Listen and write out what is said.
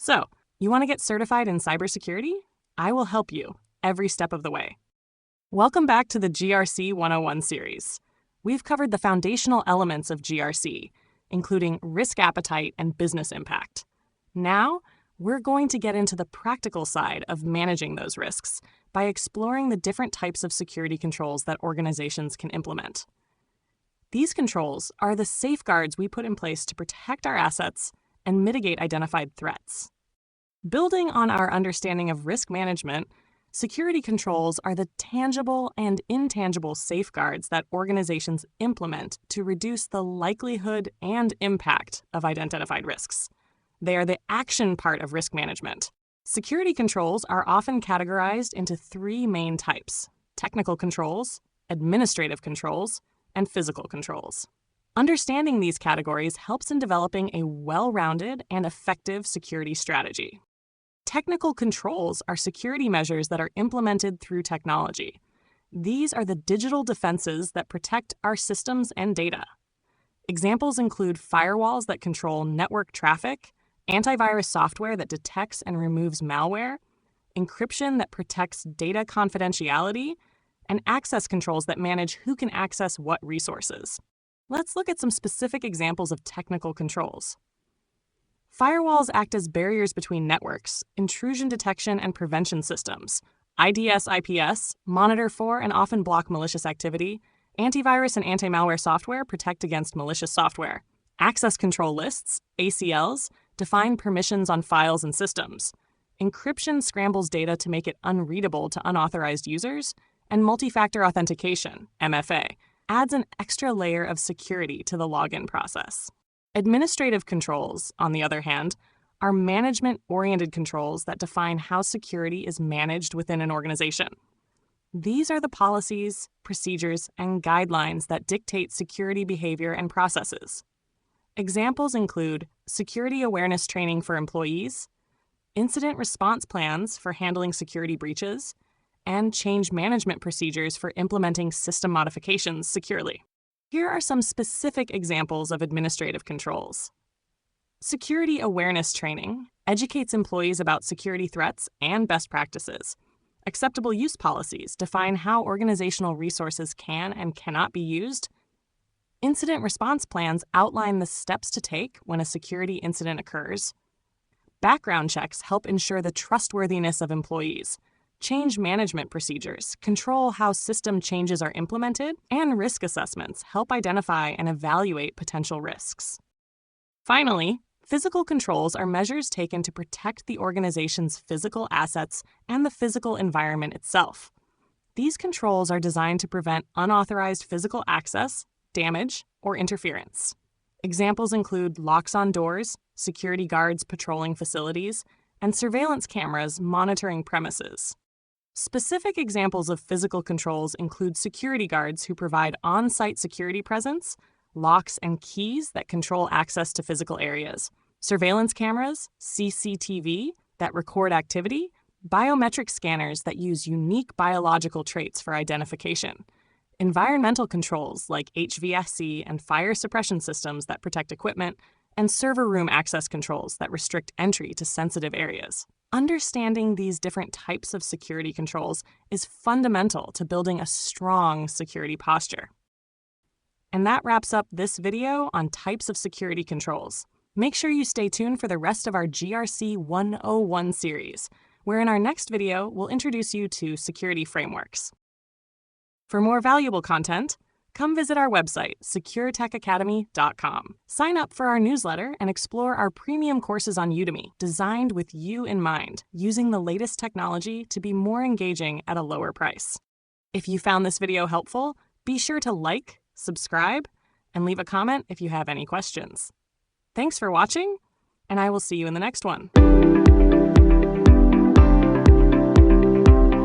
So, you want to get certified in cybersecurity? I will help you every step of the way. Welcome back to the GRC 101 series. We've covered the foundational elements of GRC, including risk appetite and business impact. Now, we're going to get into the practical side of managing those risks by exploring the different types of security controls that organizations can implement. These controls are the safeguards we put in place to protect our assets and mitigate identified threats. Building on our understanding of risk management, security controls are the tangible and intangible safeguards that organizations implement to reduce the likelihood and impact of identified risks. They are the action part of risk management. Security controls are often categorized into three main types: technical controls, administrative controls, and physical controls. Understanding these categories helps in developing a well-rounded and effective security strategy. Technical controls are security measures that are implemented through technology. These are the digital defenses that protect our systems and data. Examples include firewalls that control network traffic, antivirus software that detects and removes malware, encryption that protects data confidentiality, and access controls that manage who can access what resources. Let's look at some specific examples of technical controls. Firewalls act as barriers between networks, intrusion detection and prevention systems. IDS/IPS monitor for and often block malicious activity. Antivirus and anti-malware software protect against malicious software. Access control lists, ACLs, define permissions on files and systems. Encryption scrambles data to make it unreadable to unauthorized users. And multi-factor authentication, MFA, adds an extra layer of security to the login process. Administrative controls, on the other hand, are management-oriented controls that define how security is managed within an organization. These are the policies, procedures, and guidelines that dictate security behavior and processes. Examples include security awareness training for employees, incident response plans for handling security breaches, and change management procedures for implementing system modifications securely. Here are some specific examples of administrative controls. Security awareness training educates employees about security threats and best practices. Acceptable use policies define how organizational resources can and cannot be used. Incident response plans outline the steps to take when a security incident occurs. Background checks help ensure the trustworthiness of employees. Change management procedures control how system changes are implemented, and risk assessments help identify and evaluate potential risks. Finally, physical controls are measures taken to protect the organization's physical assets and the physical environment itself. These controls are designed to prevent unauthorized physical access, damage, or interference. Examples include locks on doors, security guards patrolling facilities, and surveillance cameras monitoring premises. Specific examples of physical controls include security guards who provide on-site security presence, locks and keys that control access to physical areas, surveillance cameras, CCTV that record activity, biometric scanners that use unique biological traits for identification, environmental controls like HVAC and fire suppression systems that protect equipment, and server room access controls that restrict entry to sensitive areas. Understanding these different types of security controls is fundamental to building a strong security posture. And that wraps up this video on types of security controls. Make sure you stay tuned for the rest of our GRC 101 series, where in our next video, we'll introduce you to security frameworks. For more valuable content, come visit our website, securetechacademy.com. Sign up for our newsletter and explore our premium courses on Udemy, designed with you in mind, using the latest technology to be more engaging at a lower price. If you found this video helpful, be sure to like, subscribe, and leave a comment if you have any questions. Thanks for watching, and I will see you in the next one.